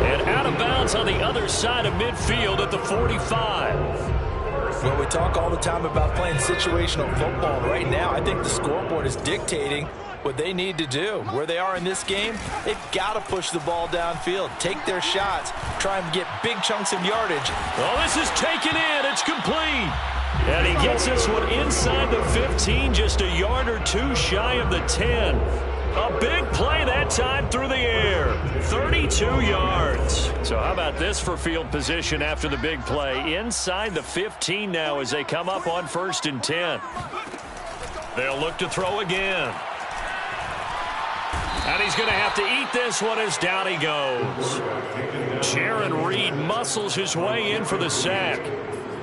S1: And out of bounds on the other side of midfield at the 45.
S2: Well, we talk all the time about playing situational football. Right now, I think the scoreboard is dictating what they need to do. Where they are in this game, they've got to push the ball downfield, take their shots, try and get big chunks of yardage.
S1: Well, this is taken in. It's complete. And he gets this one inside the 15, just a yard or two shy of the 10. A big play that time through the air. 32 yards. So how about this for field position after the big play? Inside the 15 now as they come up on 1st and 10. They'll look to throw again. And he's going to have to eat this one as down he goes. Jaron Reed muscles his way in for the sack.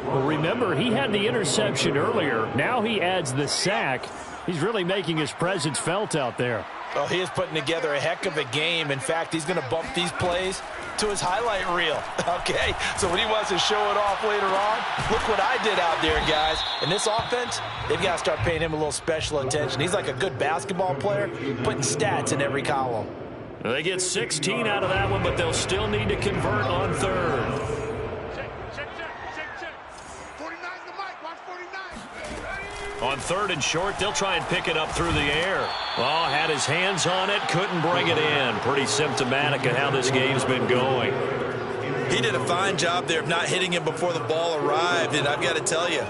S1: Well, remember, he had the interception earlier. Now he adds the sack. He's really making his presence felt out there.
S2: Oh, he is putting together a heck of a game. In fact, he's going to bump these plays to his highlight reel. Okay, so when he wants to show it off later on, look what I did out there, guys. In this offense, they've got to start paying him a little special attention. He's like a good basketball player, putting stats in every column.
S1: They get 16 out of that one, but they'll still need to convert on third. On 3rd and short, they'll try and pick it up through the air. Well, had his hands on it, couldn't bring it in. Pretty symptomatic of how this game's been going.
S2: He did a fine job there of not hitting him before the ball arrived, and I've got to tell you,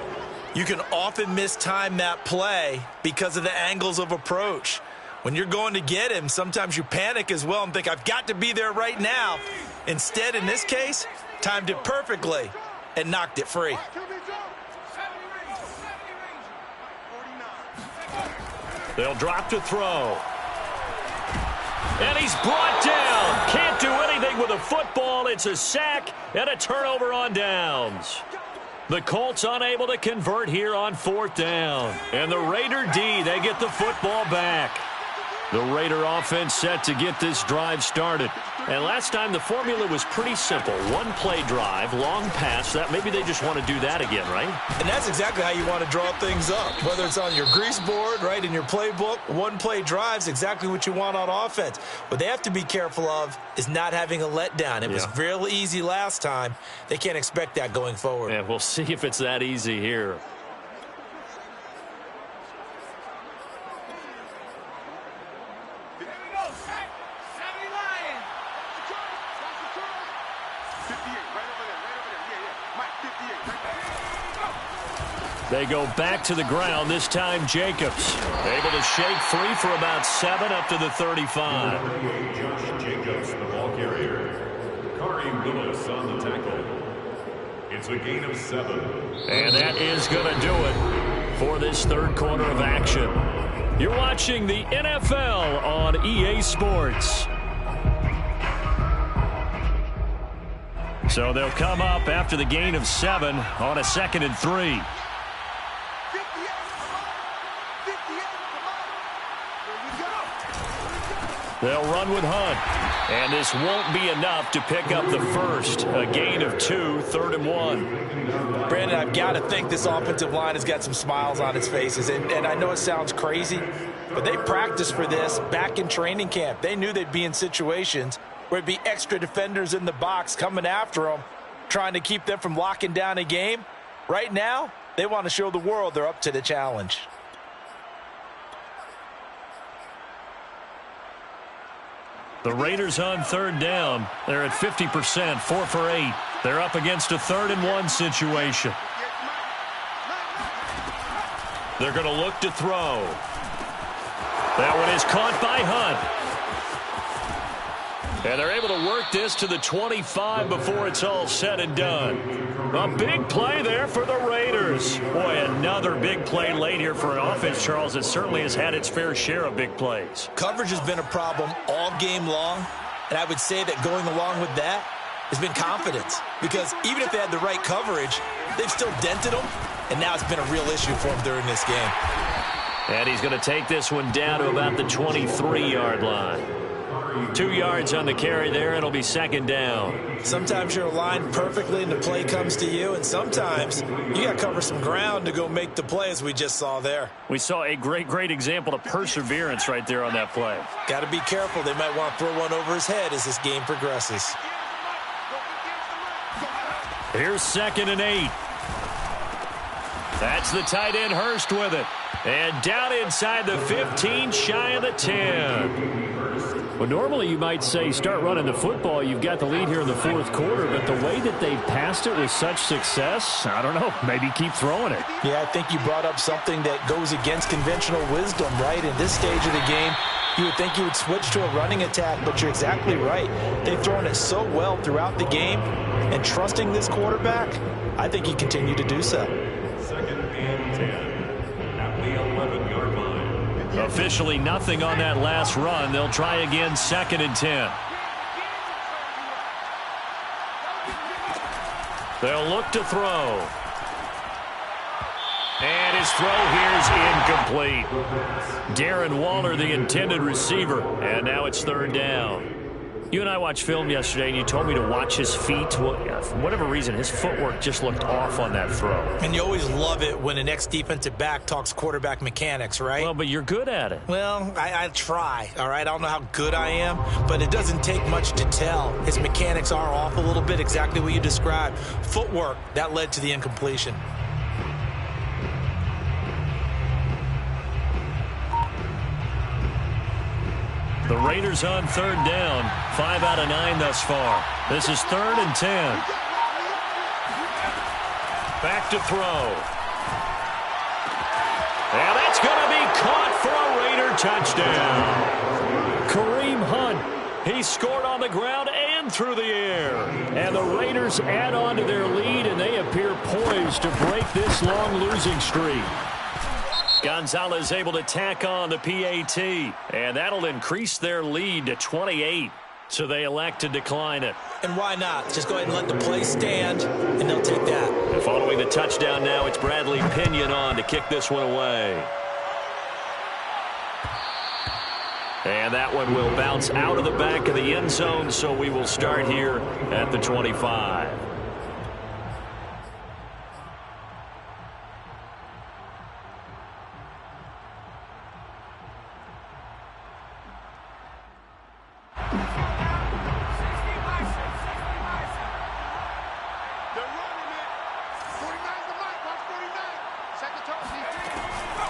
S2: you can often mistime that play because of the angles of approach. When you're going to get him, sometimes you panic as well and think, I've got to be there right now. Instead, in this case, timed it perfectly and knocked it free.
S1: They'll drop to throw. And he's brought down. Can't do anything with a football. It's a sack and a turnover on downs. The Colts unable to convert here on 4th down. And the Raider D, they get the football back. The Raider offense set to get this drive started. And last time the formula was pretty simple. One-play drive, long pass. That maybe they just want to do that again, right?
S2: And that's exactly how you want to draw things up. Whether it's on your grease board, right, in your playbook, one-play drives exactly what you want on offense. What they have to be careful of is not having a letdown. It was real easy last time. They can't expect that going forward.
S1: Yeah, we'll see if it's that easy here. They go back to the ground, this time Jacobs. Able to shake free for about 7 up to the 35.
S3: Josh Jacobs, the ball carrier. Kareem Willis on the tackle. It's a gain of 7.
S1: And that is going to do it for this third quarter of action. You're watching the NFL on EA Sports. So they'll come up after the gain of 7 on a 2nd and 3. They'll run with Hunt. And this won't be enough to pick up the first. A gain of 2, 3rd and 1.
S2: Brandon, I've got to think this offensive line has got some smiles on its faces. And I know it sounds crazy, but they practiced for this back in training camp. They knew they'd be in situations where it'd be extra defenders in the box coming after them, trying to keep them from locking down a game. Right now, they want to show the world they're up to the challenge.
S1: The Raiders on 3rd down. They're at 50%, 4 for 8. They're up against a 3rd and 1 situation. They're going to look to throw. That one is caught by Hunt. And they're able to work this to the 25 before it's all said and done. A big play there for the Raiders. Boy, another big play late here for an offense, Charles, that certainly has had its fair share of big plays.
S2: Coverage has been a problem all game long, and I would say that going along with that has been confidence. Because even if they had the right coverage, they've still dented them, and now it's been a real issue for them during this game.
S1: And he's going to take this one down to about the 23-yard line. 2 yards on the carry there, and it'll be 2nd down.
S2: Sometimes you're aligned perfectly and the play comes to you, and sometimes you got to cover some ground to go make the play, as we just saw there.
S1: We saw a great example of perseverance right there on that play.
S2: Got to be careful. They might want to throw one over his head as this game progresses.
S1: Here's 2nd and 8. That's the tight end Hurst with it. And down inside the 15, shy of the 10. Well, normally you might say start running the football. You've got the lead here in the 4th quarter, but the way that they passed it with such success, I don't know, maybe keep throwing it.
S2: Yeah, I think you brought up something that goes against conventional wisdom, right? In this stage of the game, you would think you would switch to a running attack, but you're exactly right. They've thrown it so well throughout the game, and trusting this quarterback, I think you continue to do so.
S3: 2nd and 10 at the 11-yard line.
S1: Officially nothing on that last run. They'll try again, 2nd and 10. They'll look to throw. And his throw here is incomplete. Darren Waller, the intended receiver. And now it's 3rd down. You and I watched film yesterday, and you told me to watch his feet. Well, yeah, for whatever reason, his footwork just looked off on that throw.
S2: And you always love it when an ex-defensive back talks quarterback mechanics, right?
S1: Well, but you're good at it.
S2: Well, I try, all right? I don't know how good I am, but it doesn't take much to tell. His mechanics are off a little bit, exactly what you described. Footwork, that led to the incompletion.
S1: The Raiders on 3rd down. 5 out of 9 thus far. This is 3rd and 10. Back to throw. And that's going to be caught for a Raider touchdown. Kareem Hunt, he scored on the ground and through the air. And the Raiders add on to their lead, and they appear poised to break this long losing streak. Gonzalez able to tack on the PAT, and that'll increase their lead to 28. So they elect to decline it.
S2: And why not? Just go ahead and let the play stand, and they'll take that.
S1: And following the touchdown now, it's Bradley Pinion on to kick this one away. And that one will bounce out of the back of the end zone, so we will start here at the 25.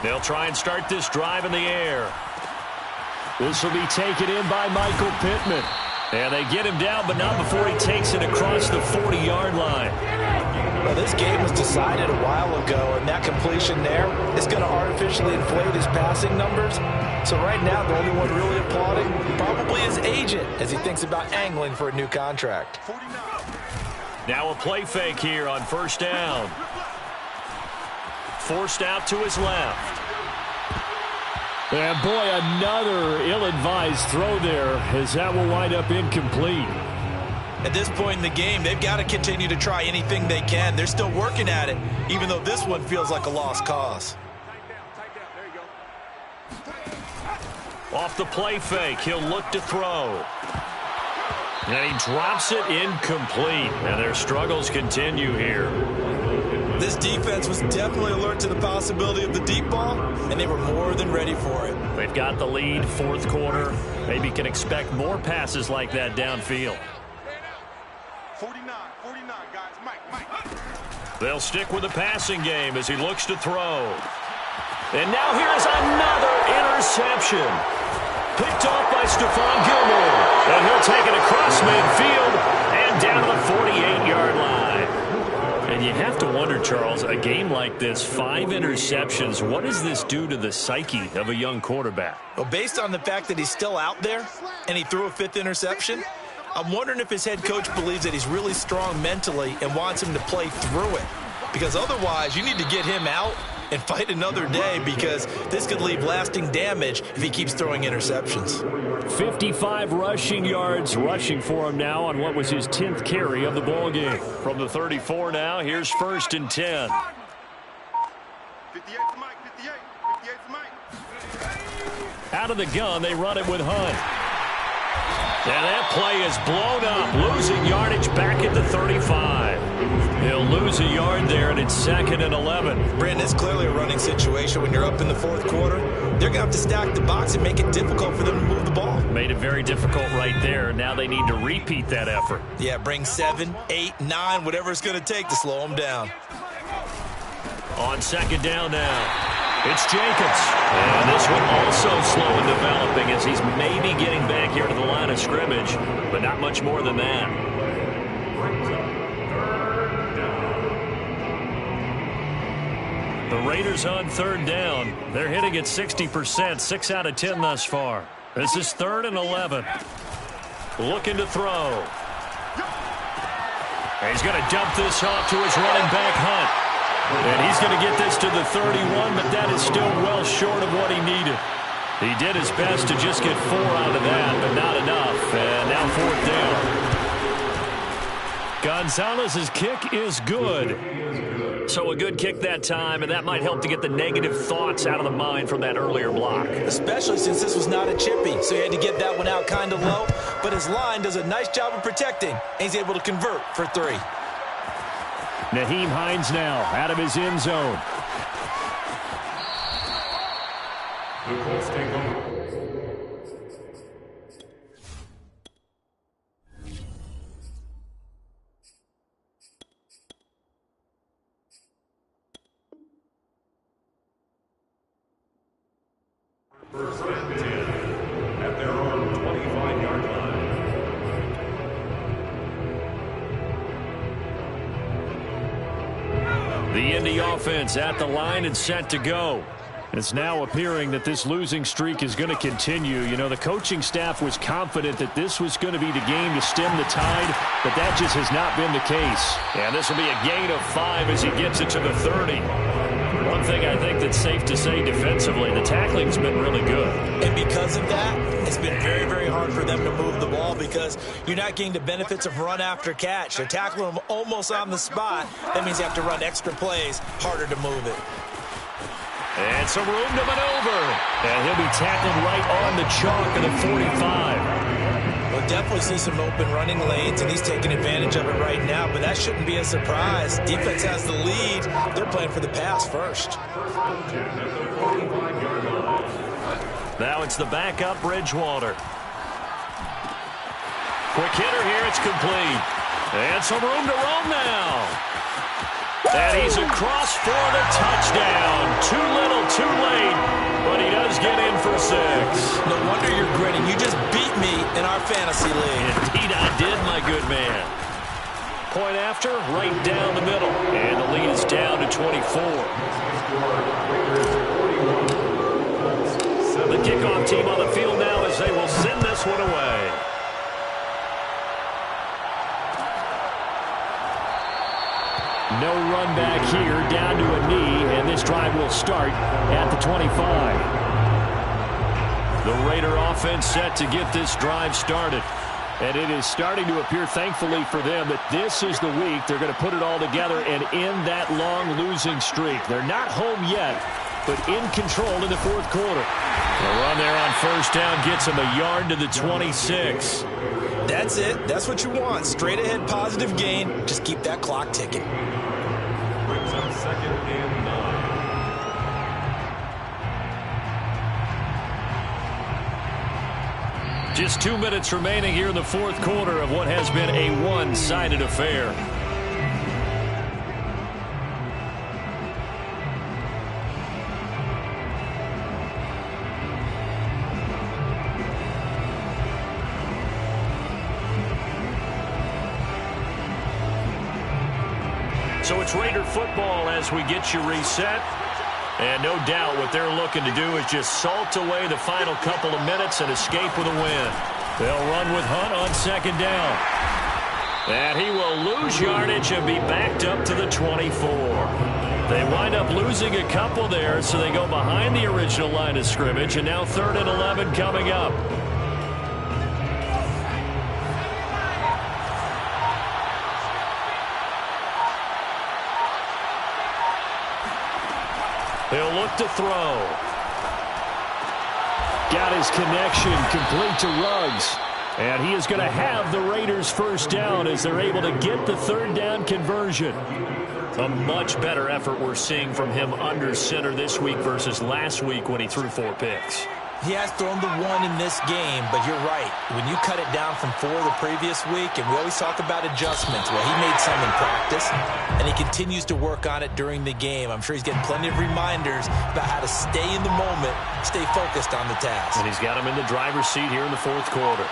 S1: They'll try and start this drive in the air. This will be taken in by Michael Pittman. And they get him down, but not before he takes it across the 40-yard line.
S2: Well, this game was decided a while ago, and that completion there is going to artificially inflate his passing numbers. So right now, the only one really applauding probably his agent as he thinks about angling for a new contract.
S1: Now a play fake here on first down. Forced out to his left. And boy, another ill-advised throw there, as that will wind up incomplete.
S2: At this point in the game, they've got to continue to try anything they can. They're still working at it, even though this one feels like a lost cause.
S1: Off the play fake, he'll look to throw. And he drops it incomplete. And their struggles continue here.
S2: This defense was definitely alert to the possibility of the deep ball, and they were more than ready for it.
S1: They've got the lead, fourth quarter. Maybe can expect more passes like that downfield.
S4: 49, guys. Mike.
S1: They'll stick with the passing game as he looks to throw. And now here's another interception. Picked off by Stephon Gilmore. And he'll take it across midfield and down to the 48-yard line. And you have to wonder, Charles, a game like this, 5 interceptions, what does this do to the psyche of a young quarterback?
S2: Well, based on the fact that he's still out there and he threw a 5th interception, I'm wondering if his head coach believes that he's really strong mentally and wants him to play through it. Because otherwise, you need to get him out and fight another day, because this could leave lasting damage if he keeps throwing interceptions.
S1: 55 rushing yards rushing for him now on what was his 10th carry of the ball game. From the 34 now, here's 1st and 10.
S4: 58 for Mike. 58 for Mike.
S1: Out of the gun, they run it with Hunt. And that play is blown up, losing yardage back at the 35. He'll lose a yard there, and it's 2nd and 11.
S2: Brandon, it's clearly a running situation when you're up in the 4th quarter. They're going to have to stack the box and make it difficult for them to move the ball.
S1: Made it very difficult right there. Now they need to repeat that effort.
S2: Yeah, bring 7, 8, 9, whatever it's going to take to slow them down.
S1: On 2nd down now. It's Jacobs. And this one also slow in developing as he's maybe getting back here to the line of scrimmage, but not much more than that. The Raiders on 3rd down. They're hitting at 60%, 6 out of 10 thus far. This is 3rd and 11. Looking to throw. And he's going to dump this off to his running back, Hunt. And he's going to get this to the 31, but that is still well short of what he needed. He did his best to just get 4 out of that, but not enough. And now 4th down. Gonzalez's kick is good. So a good kick that time, and that might help to get the negative thoughts out of the mind from that earlier block.
S2: Especially since this was not a chippy, so he had to get that one out kind of low. But his line does a nice job of protecting, and he's able to convert for 3.
S1: Nyheim Hines now out of his end zone.
S3: The Colts take over. First and 10 at their own 25-yard line.
S1: The Indy offense at the line and set to go. It's now appearing that this losing streak is going to continue. You know, the coaching staff was confident that this was going to be the game to stem the tide, but that just has not been the case. And this will be a gain of 5 as he gets it to the 30. One thing I think that's safe to say defensively, the tackling's been really good. And because of that, it's been very, very hard for them to move the ball because you're not getting the benefits of run after catch. They're tackling them almost on the spot. That means you have to run extra plays, harder to move it. And some room to maneuver. And he'll be tackled right on the chalk of the 45. We'll definitely see some open running lanes, and he's taking advantage of it right now, but that shouldn't be a surprise. Defense has the lead. They're playing for the pass first. Now it's the backup Bridgewater. Quick hitter here. It's complete. And some room to roam now. And he's across for the touchdown. Too little, too late, but he does get in for 6. No wonder you're grinning. You just beat me in our fantasy league. Indeed I did, my good man. Point after, right down the middle. And the lead is down to 24. The kickoff team on the field now as they will send this one away. No run back here, down to a knee, and this drive will start at the 25. The Raider offense set to get this drive started. And it is starting to appear, thankfully for them, that this is the week they're going to put it all together and end that long losing streak. They're not home yet, but in control in the fourth quarter. The run there on first down gets him a yard to the 26. That's it. That's what you want. Straight ahead positive gain. Just keep that clock ticking.
S3: Brings up 2nd and 9.
S1: Just 2 minutes remaining here in the fourth quarter of what has been a one-sided affair. So it's Raider football as we get you reset. And no doubt what they're looking to do is just salt away the final couple of minutes and escape with a win. They'll run with Hunt on second down. And he will lose yardage and be backed up to the 24. They wind up losing a couple there, so they go behind the original line of scrimmage. And now 3rd and 11 coming up. He'll look to throw. Got his connection complete to Ruggs. And he is going to have the Raiders first down as they're able to get the 3rd down conversion. A much better effort we're seeing from him under center this week versus last week when he threw 4 picks. He has thrown the 1 in this game, but you're right. When you cut it down from 4 the previous week, and we always talk about adjustments. Well, he made some in practice, and he continues to work on it during the game. I'm sure he's getting plenty of reminders about how to stay in the moment, stay focused on the task. And he's got him in the driver's seat here in the fourth quarter.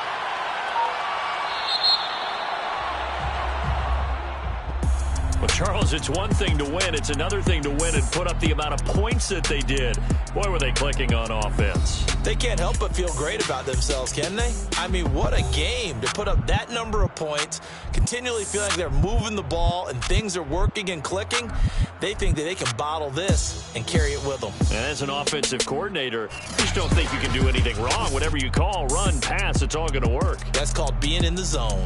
S1: Well, Charles, it's one thing to win. It's another thing to win and put up the amount of points that they did. Boy, were they clicking on offense. They can't help but feel great about themselves, can they? I mean, what a game to put up that number of points, continually feeling like they're moving the ball and things are working and clicking. They think that they can bottle this and carry it with them. And as an offensive coordinator, you just don't think you can do anything wrong. Whatever you call, run, pass, it's all going to work. That's called being in the zone.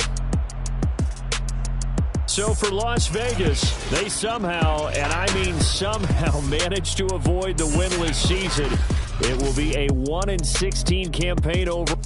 S1: So for Las Vegas, they somehow, and I mean somehow, managed to avoid the winless season. It will be a 1-16 campaign over.